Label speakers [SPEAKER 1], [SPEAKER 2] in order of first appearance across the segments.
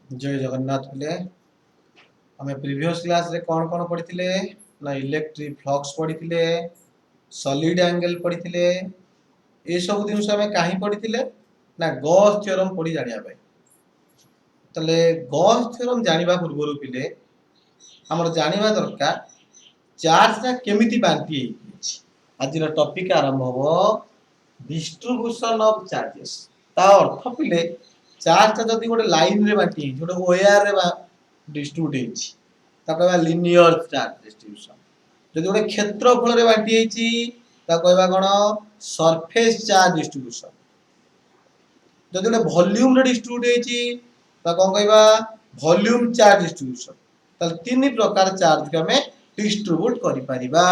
[SPEAKER 1] जय जगन्नाथ पिले आम प्रीवियस क्लास रे कौन कौन पढ़ी ना इलेक्ट्रिक फ्लक्स पढ़ी सॉलिड एंगल पढ़ी ये सब जिन कहीं पढ़ी ना गॉस थ्योरम पढ़ी जाना तले गॉस थ्योरम जानिबा पूर्व पिले हमर जानिबा दरकार चार्ज टा केमिति बांटी आज टॉपिक आरंभ हो डिस्ट्रीब्यूशन ऑफ चार्जेस ता अर्थ पिले चार्ज टा जदी गोटे लाइन रे बांटी गोटे वायर रे डिस्ट्रीब्यूट हेछि ता कहबा लिनियर चार्ज डिस्ट्रीब्यूशन जदी गोटे क्षेत्रफल रे बांटी हेछि ता कहबा कोन सरफेस चार्ज डिस्ट्रीब्यूशन जदी गोटे वॉल्यूम रे डिस्ट्रीब्यूट हेछि ता कोन कहबा वॉल्यूम चार्ज डिस्ट्रीब्यूशन ताले तीन प्रकार चार्ज के हमें डिस्ट्रीब्यूट करि परिबा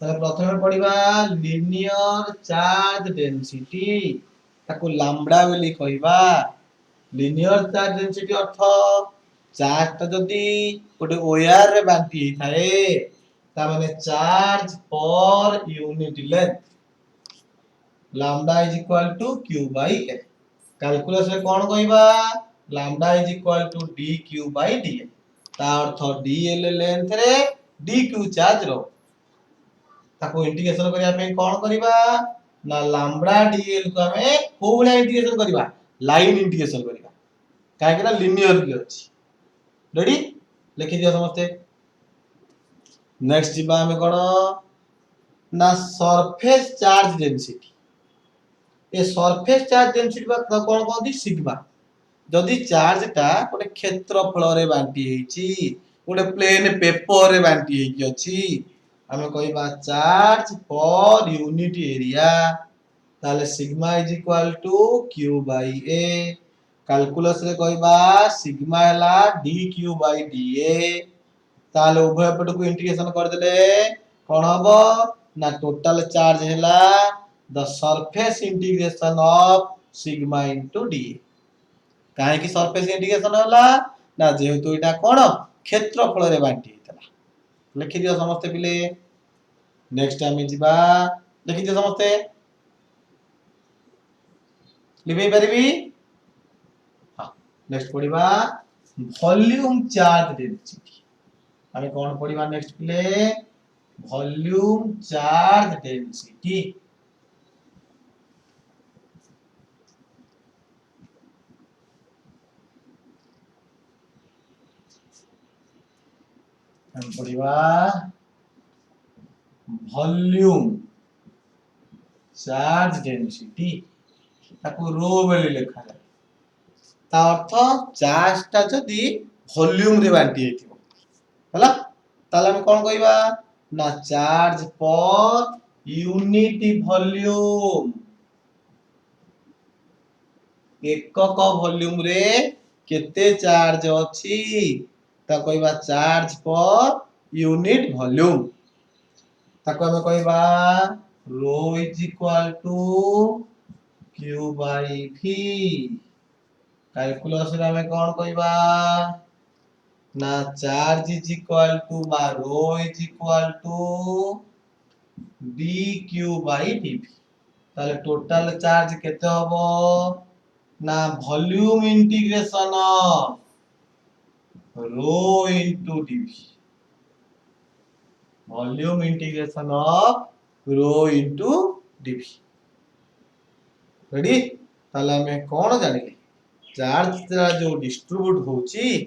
[SPEAKER 1] ताले प्रथमे पढिबा लिनियर चार्ज डेंसिटी ताको लैम्बडा बोली कहबा लिनियर चार्ज डेंसिटी अर्थ चार्ज ता जदी गोटे वायर रे बांटी थाए ता माने charge per unit length lambda is equal to q by a calculus रे कोन कहबा lambda is equal to dq by dl ता अर्थ dl लेंथ रे dq चार्ज रो ताको इंटीग्रेशन करिया पे कोन करबा ना लैम्बडा dl को हमें को बला इंटीग्रेशन करबा लाइन इंटीग्रेशन करबा काहे कि ना लिनियर की अछि रेडी लिखि दियो समझते नेक्स्ट जीवा में कोन ना surface charge density a surface charge density बा कोन कहदी सिग्मा जदि चार्ज टा गोटे क्षेत्रफल रे बांटी हेछि गोटे प्लेन पेपर रे बांटी हेछि अछि हमें कहबा चार्ज पर यूनिट एरिया ताले sigma is equal to q by a calculus रे कहबा सिग्मा हला dq बाय da ताले उभय पट को इंटीग्रेशन कर देले कोन हबो ना टोटल चार्ज हला the surface integration of sigma into da काहे कि सरफेस इंटीग्रेशन होला ना जेहेतु एटा कोन क्षेत्रफल रे बांटी हेतला लिखि दियो समस्त पिले नेक्स्ट टाइम जिबा लिखि दियो समस्त लिखि परबी हां नेक्स्ट पढिबा वॉल्यूम चार्ज डेंसिटी हमें कोन पढिबा नेक्स्ट पिले वॉल्यूम चार्ज डेंसिटी हम पढ़िबा वॉल्यूम चार्ज डेंसिटी ताको रो बोली लिखा जाय ता अर्थ चार्ज ता जदी वॉल्यूम रे बांटी हेतिबो हला ताले हम कोन कहबा ना चार्ज पर यूनिट वॉल्यूम एकक वॉल्यूम रे केते चार्ज अछि ता कहबा चार्ज पर यूनिट वॉल्यूम ताको हम कहबा rho is equal to q by v calculus रे हमें कोन कहबा ना चार्ज इज इक्वल टू बा rho is equal to dq by dv ताले टोटल चार्ज केते हबो ना volume integration of rho into dv volume integration of rho into dv ready ताले हमें कोन जानिले चार्ज जो डिस्ट्रीब्यूट होची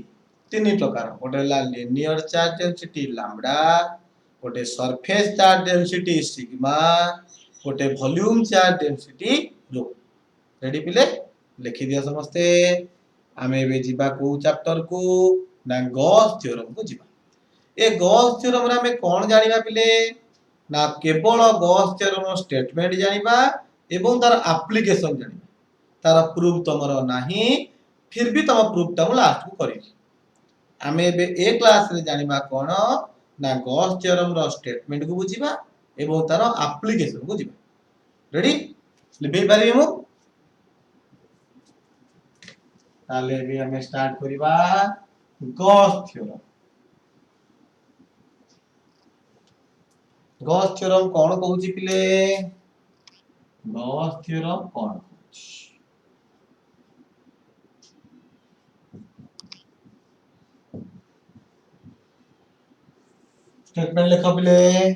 [SPEAKER 1] तीन प्रकार गोटे ला लिनियर चार्ज डेंसिटी लैम्बडा गोटे सरफेस चार्ज डेंसिटी सिग्मा गोटे volume charge density rho ready पिले लिखि दिया समस्ते आमे बे जिबा को चैप्टर को ना गॉस थ्योरम को जिबा ए गॉस थ्योरम रे हमें कोन जानिबा पिले ना केवल गॉस थ्योरम स्टेटमेंट जानिबा एवं तार एप्लीकेशन जानिबा तार प्रूफ तमरो नाही फिर भी तम प्रूफ ता लास्ट को करी आमे बे ए क्लास रे जानिबा कोन ना गॉस थ्योरम रो स्टेटमेंट को बुझिबा एवं तार एप्लीकेशन को जिबा रेडी लिबे पारि मु ताले भी हमें स्टार्ट करिबा गॉस थ्योरम कोन कहूची पिले गॉस थ्योरम कोन कहूची स्टेटमेंट लिख पिले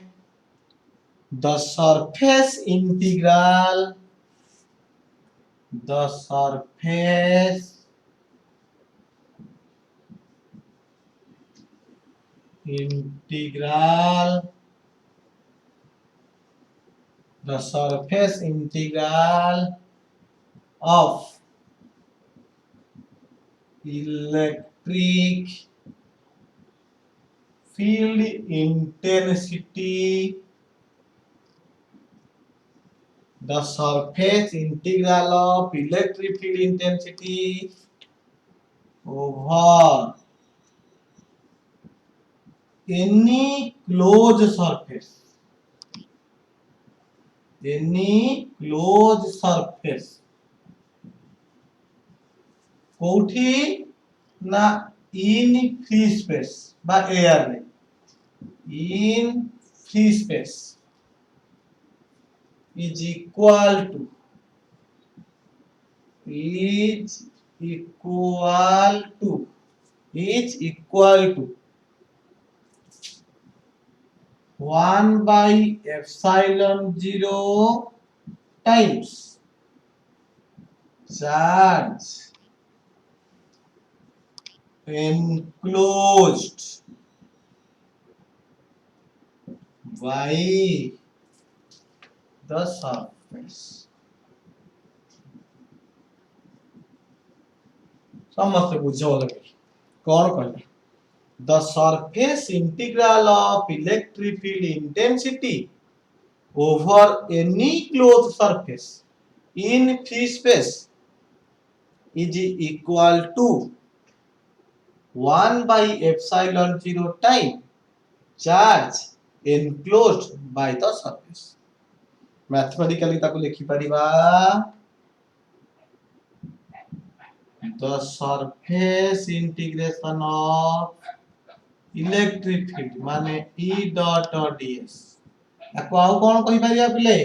[SPEAKER 1] the surface integral the surface integral the surface integral of electric field intensity the surface integral of electric field intensity over any closed surface कोठी ना इन फ्री स्पेस बा air रे in free space is equal to is equal to is equal to 1 by epsilon 0 times charge enclosed by the surface समस्त बुझो लगे कौन कहला the surface integral of electric field intensity over any closed surface in free space is equal to 1 by epsilon 0 time charge enclosed by the surface mathematically ताको लिखि परिबा the surface integration of electric field माने E dot ds ताको आउ कोन कहि परिया पिले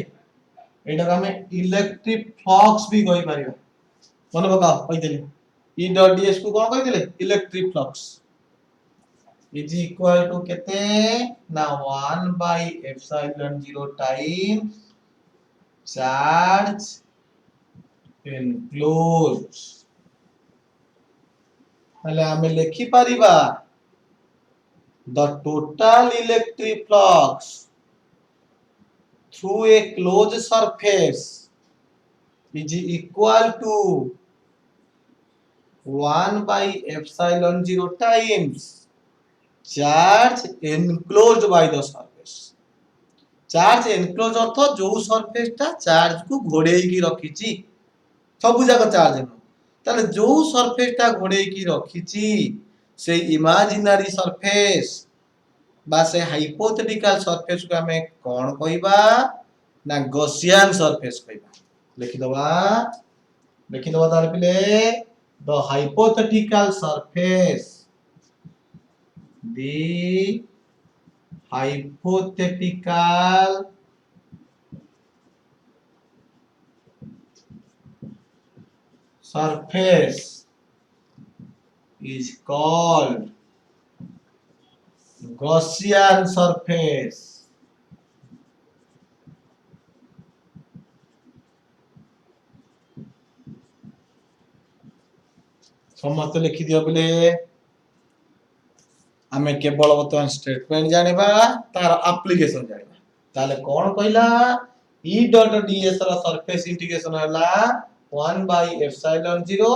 [SPEAKER 1] एटा हमें electric flux भी कहि परिबा मन पका कहि देले E dot ds को कोन कहि देले electric flux is equal to केते ना 1 by epsilon 0 times charge enclosed ताले हमें लिखि परिबा the total electric flux through a closed surface is equal to 1 by epsilon 0 times charge enclosed by the surface charge enclosed अर्थ जो surface ता charge को घोड़ेई की रखिची सब जगह चार्ज है ताले जो सरफेस ता घोड़ेई की रखिची से इमेजिनरी सरफेस बा से हाइपोथेटिकल सरफेस को हमें कोन कहबा ना गॉसियन सरफेस कहबा लिखि दबा तार पिले the hypothetical surface the hypothetical surface is called Gaussian surface समस्त लिखि दियो बोले आमे केवल वर्तमान स्टेटमेंट जानिबा तार एप्लीकेशन जानिबा ताले कोन कहला E dot ds रा सरफेस इंटीग्रेशन हला 1 by epsilon 0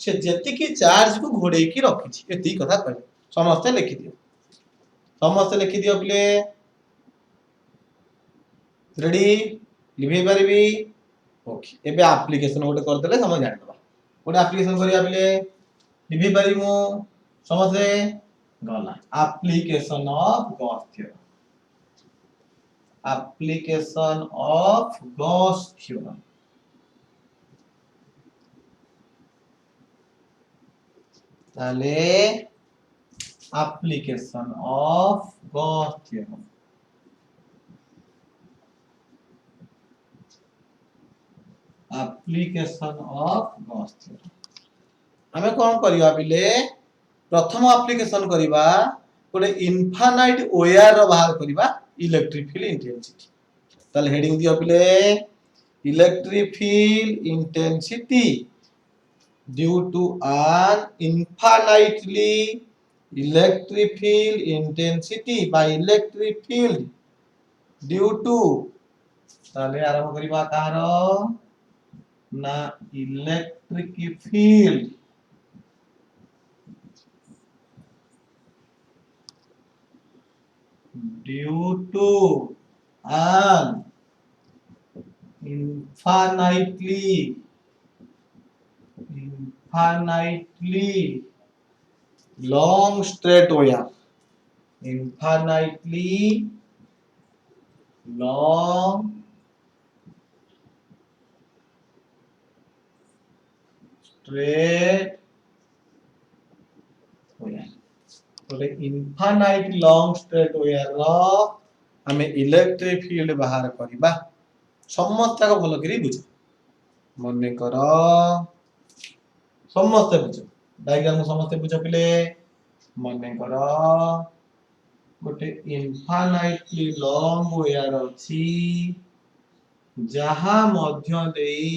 [SPEAKER 1] से जेति की चार्ज को घोड़े की रखिछि एति कथा कहले समस्त लिखि दियो बोले रेडी लिखि परबी ओके एबे एप्लीकेशन गोटे कर देले समझ जानिबा गोटे एप्लीकेशन करिया बोले लिखि परिमु समझे गला application of Gauss theorem ताले application of Gauss theorem हमें कौन करिया पिले प्रथम एप्लीकेशन करिबा गोटे इनफानाइट ओयार रो बाहर करबा इलेक्ट्रिक फील्ड इंटेंसिटी ताले हेडिंग दियो पिले electric field intensity due to an infinitely electric field intensity by electric field due to ताले आरंभ करबा कार ना electric field due to an infinitely long straight wire infinitely long straight wire गोटे infinite long straight wire रो हमें electric field बाहर करबा समस्त का भलो करी बुझ मने कर समस्त बुझ डायग्राम समस्त बुझ पिले मने कर गोटे इनफानाइटली लॉन्ग वायर अछि जहा मध्य देई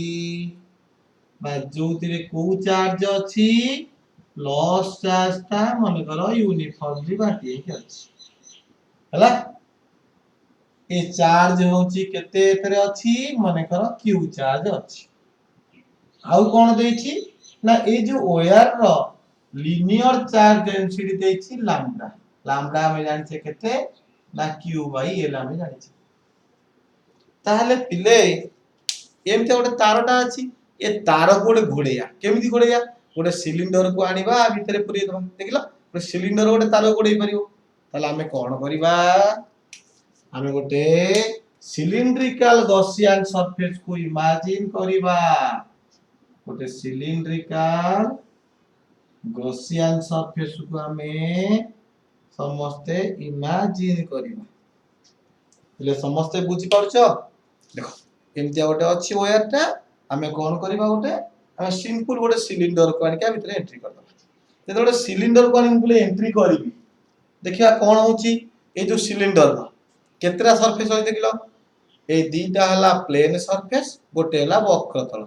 [SPEAKER 1] बा जोतिरे को चार्ज अछि लॉस चार्ज ता मन करो यूनिफॉर्मली बाटी के अछि हला ए चार्ज होची केते एतरे अछि मन करो क्यू चार्ज अछि आउ कोन देछि ना ए जो वायर रो लीनियर चार्ज डेंसिटी देछि लैम्डा लैम्डा में जानि छे केते ना क्यू बाई एल में जानि छे ताहले पिले एमते गोटे तारटा अछि ए तार को गोटे घोड़ेया केमिति घोड़ेया गोटे सिलिंडर को आनिबा भितरे पुरी दबा देखिलो गोटे सिलिंडर गोटे तार गोड़े परियो ताले हमें कोन करिबा हमें गोटे सिलिंड्रिकल गॉसियन सरफेस को इमेजिन करिबा गोटे सिलिंड्रिकल गॉसियन सरफेस को हमें समस्ते इमेजिन करिबा ले समस्ते बुझी पारछो देखो एमती गोटे अछि वायरटा हमें कोन करिबा गोटे हमें सिंपल गोटे सिलिंडर को आनिका भितरे एंट्री कर दबा जे गोटे सिलिंडर को आनि बुले एंट्री करिबी देखिया कोन होची ए जो सिलिंडर रो केतरा सरफेस होई देखिलो ए दीटा हला प्लेन सरफेस गोटे हला वक्रतल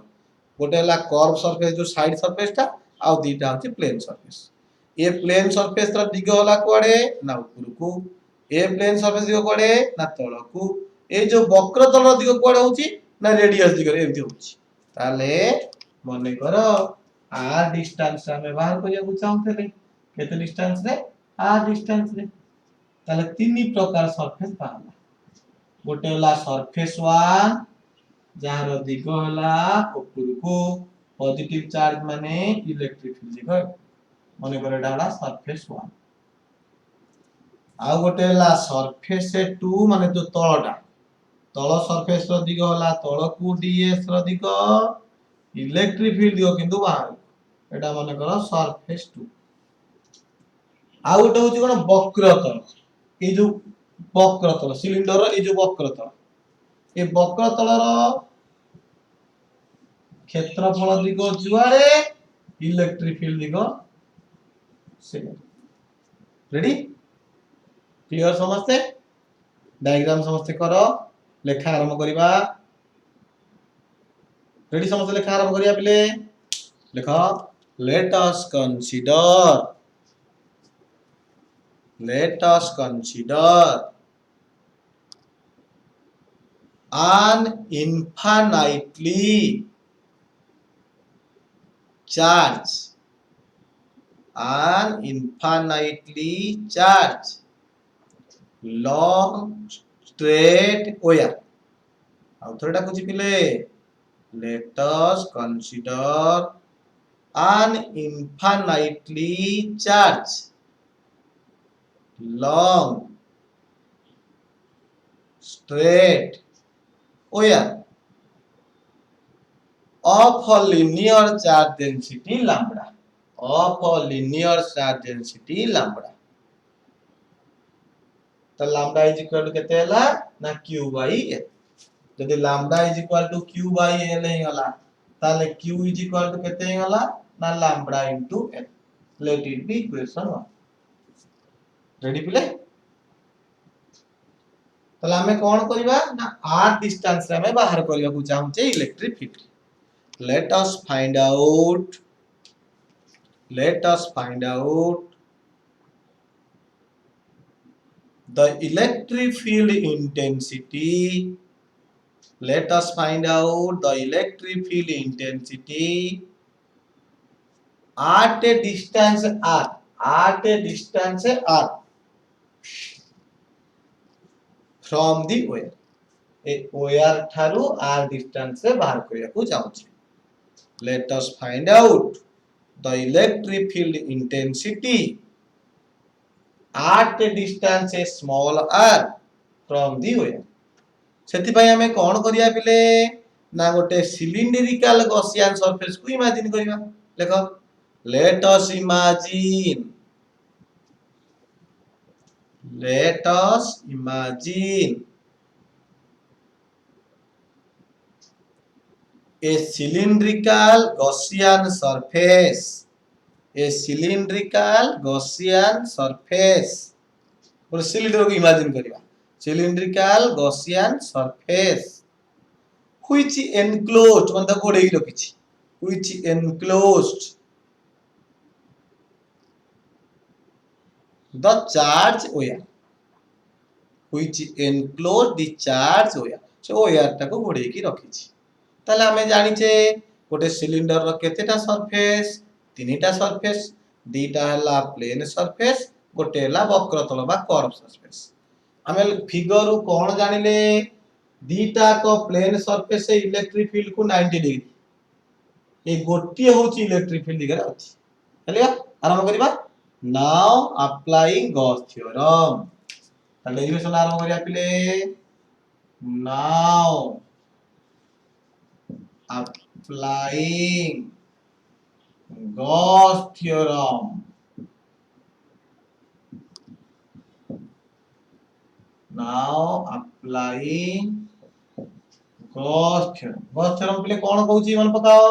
[SPEAKER 1] गोटे हला कर्व सरफेस जो साइड सरफेस ता आ दीटा होची प्लेन सरफेस ए प्लेन सरफेस रो दिग हला कोडे ना ऊपर को ए प्लेन सरफेस दिग कोडे ना तळ को ए जो वक्रतल रो दिग कोडे होची ना रेडियस दिग रे एमती होची ताले मने करो आर डिस्टेंस हमें बाहर करिया को चाहते केते डिस्टेंस रे आर डिस्टेंस रे ताले तीन प्रकार सरफेस बाहरला गोटे हला सरफेस 1 जहार दिग हला ऊपर को पॉजिटिव चार्ज माने इलेक्ट्रिक फील्ड दिग मने करे डाला सरफेस 1 आ गोटे हला सरफेस 2 माने जो तळटा तळ सरफेस रो दिग हला तळ को डीएस रो दिग इलेक्ट्रिक फील्ड दिग किंतु बाहर एटा मने करो सरफेस 2 आ गोटे होची कोन वक्रतल ए जो वक्रतल सिलिंडर ए जो वक्रतल ए वक्रतल रो क्षेत्रफल दिग जुआरे इलेक्ट्रिक फील्ड दिग से रेडी क्लियर समझते डायग्राम समझते करो लेखा आरंभ करिबा रेडी समझते लेखा आरंभ करिया पिले लिखो let us consider an infinitely charged long straight wire आउथरटा कुछ पिले let us consider an infinitely charged long straight wire of a linear charge density lambda तो lambda is equal to केते हला ना q by l जदि lambda is equal to q by l हे हला ताले q is equal to केते हला ना lambda into l let it be equation 1 ready पिले ताले हमें कौन करिबा ना r डिस्टेंस रे हमें बाहर करिया को चाहू छे electric field let us find out let us find out the electric field intensity let us find out the electric field intensity at a distance r at a distance r from the wire A wire ठारू r distance से बाहर करिया को चाहू छी let us find out the electric field intensity at a distance a small r from the wire सेति भाई हमें कोन करिया पिले ना गोटे सिलिंड्रिकल गॉसियन सरफेस को इमेजिन करिया देखो let us imagine a cylindrical Gaussian surface a cylindrical Gaussian surface और सिलिंडर को इमेजिन करिया cylindrical Gaussian surface which enclosed मतलब गोड़ेई रखिछि which enclosed the charge wire which enclosed the charge wire so wire टाको गोड़ेई की रखिछि ताले हमें जानि छे गोटे सिलिंडर रो केतेटा सरफेस तीनटा सरफेस दीटा हला प्लेन सरफेस गोटे हला वक्रतल बा कर्व सरफेस हमें फिगर रु कोन जानिले दीटा को प्लेन सरफेस से इलेक्ट्रिक फील्ड को 90 डिग्री ए गोटी होची इलेक्ट्रिक फील्ड दिगरे अछि चलिया आरंभ करिबा नाउ अप्लाइंग गॉस थ्योरम ताले डेरिवेशन आरंभ करिया पिले now applying Gauss theorem now applying Gauss theorem पहले कौन कहूची मन पकाओ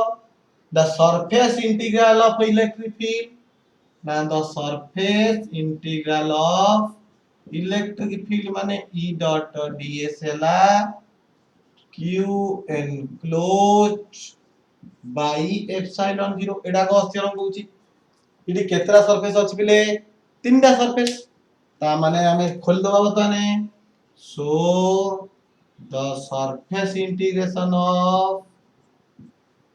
[SPEAKER 1] the surface integral of electric field now the surface integral of electric field माने E dot ds हैला q enclosed by epsilon 0 एडा गॉस थ्योरम कहूची इडी केतरा सरफेस अछि पिले तीनटा सरफेस ता माने हमें खोल दबा बताने so the surface integration of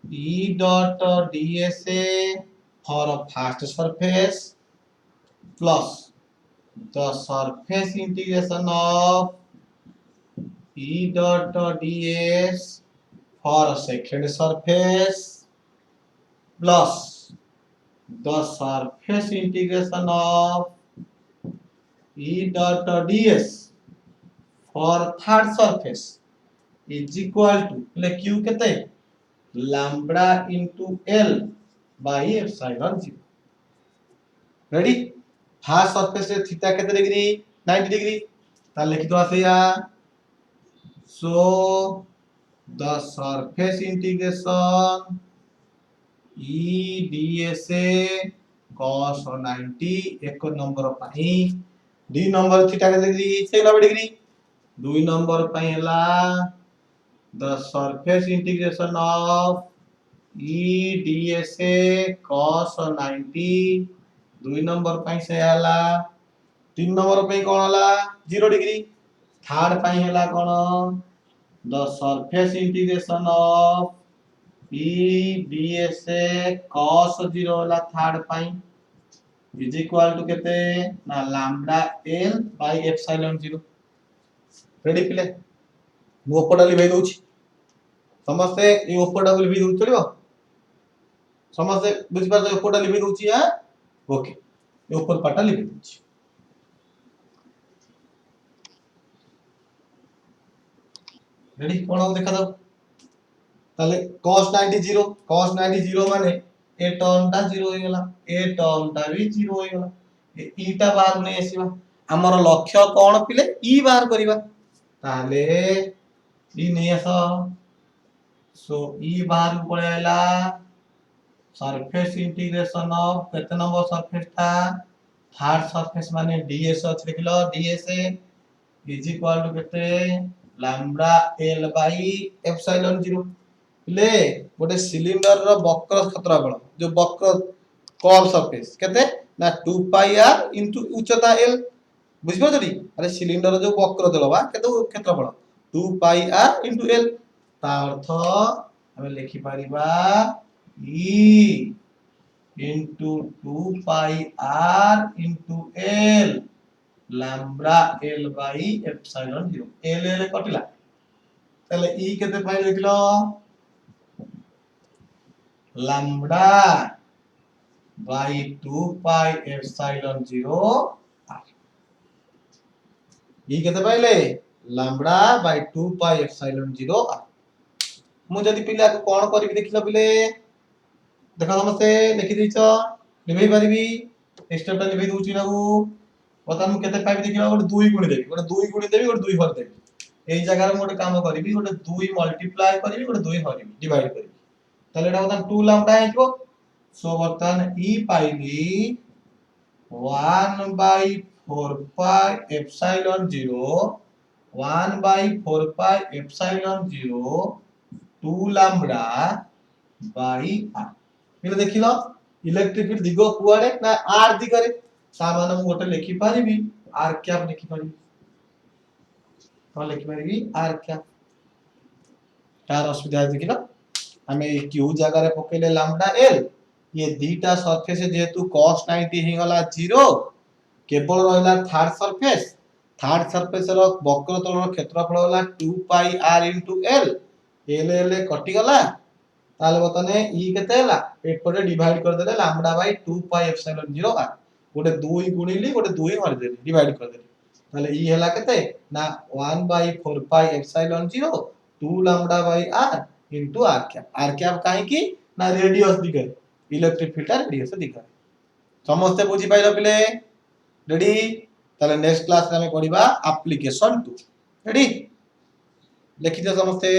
[SPEAKER 1] E dot dsa for first surface plus the surface integration of E dot ds for second surface plus the surface integration of E dot ds for third surface is equal to like q केते lambda into l by epsilon 0 ready first surface रे theta केते degree 90 degree ता लिखि दो आसेया सो the surface integration E dsa cos 90 एक number पाई D number theta के degree से 90 degree दुई नंबर पाई हला the surface integration of E dsa cos 90 दुई नंबर पाई से हला तीन नंबर पाई कोन हला 0 डिग्री थर्ड पाई हला कोन the surface integration of E dsa cos 0 वाला third pi is equal to केते ना lambda l by epsilon 0 ready पिले मु ओपडा लिखै दोछि समस्त ए ओपडा लिखै दउ चलिबो समस्त बुझि पार ओपडा लिखै दोछि हां ओके ए ऊपर पाटा लिखै दोछि रेडी कोन हो देखा दो ताले cos 90 0 माने ए टर्म ता 0 होई गेला ए टर्म ता भी 0 होई गेला ए ई ता बाहर नै आसीबा हमर लक्ष्य कोन पिले ई बाहर करिबा ताले ई नै आसो सो ई बाहर पळे आइला सरफेस इंटीग्रेशन ऑफ कितना नंबर सरफेस था हार्ड सरफेस माने डीएस अछि लिख लो डीएस इज इक्वल टू केते लैम्बडा एल बाई एप्सिलॉन 0 ले गोटे सिलिंडर रो वक्र क्षेत्रफल जो वक्र कर्व सरफेस केते ना 2 पाई आर इनटू उच्चता एल बुझबो जदी अरे सिलिंडर जो वक्र दलबा केते क्षेत्रफल 2 पाई आर इनटू एल ता अर्थ हमें लिखि परिबा ई into 2 pi r into l lambda l by epsilon 0 l l कटिला ताले e केते पाई लिखलो lambda by 2 pi epsilon 0 r e केते पाइले lambda by 2 pi epsilon 0 r मु जदी पिला को कोन करबी देखिलो पिले देखा समस्ते लिखि दैछ लिखि पारिबी स्टेपटा लिखि दोची ना बता मु केते पाइबी देखिलो गोटे 2 गुणी देबी गोटे 2 गुणी देबी गोटे 2 हर देबी एई जगह रे मोटे काम करबी गोटे 2 मल्टीप्लाई करबी गोटे 2 हरबी डिवाइड करबी ताले एटा बता 2 लैम्बडा हेजो सो बर्तन ई पाइबी 1 by 4 pi epsilon 0 1 by 4 pi epsilon 0 2 lambda by r ये देखिलो इलेक्ट्रिक फील्ड दिगो कुआडे ना आर दिगरे ता माने मु गोटे लिखि पारिबी आर कैप लिखि पारिबी तो लिखि पारिबी आर कैप तार असुविधा देखिलो हमें क्यू जगह रे पकेले लैम्बडा एल ये दीटा सरफेस जेतु cos 90 हे गला 0 केवल रहला थर्ड सरफेस रो वक्र तल रो क्षेत्रफल होला 2 पाई r l l l कटि गला ताले बतने ई केते हला एपटे डिवाइड कर देले lambda by 2 pi epsilon 0 r गोटे 2 गुणिली गोटे 2 हर देली डिवाइड कर देली ताले ई हला केते ना 1 by 4 pi epsilon 0 2 lambda by r into r cap काहे की ना रेडियस दिगरे इलेक्ट्रिक फील्ड रेडियस दिगरे समस्त बुझी पाइलो पिले रेडी ताले नेक्स्ट क्लास रे हम पढिबा एप्लीकेशन 2 रेडी लिखि दे समस्त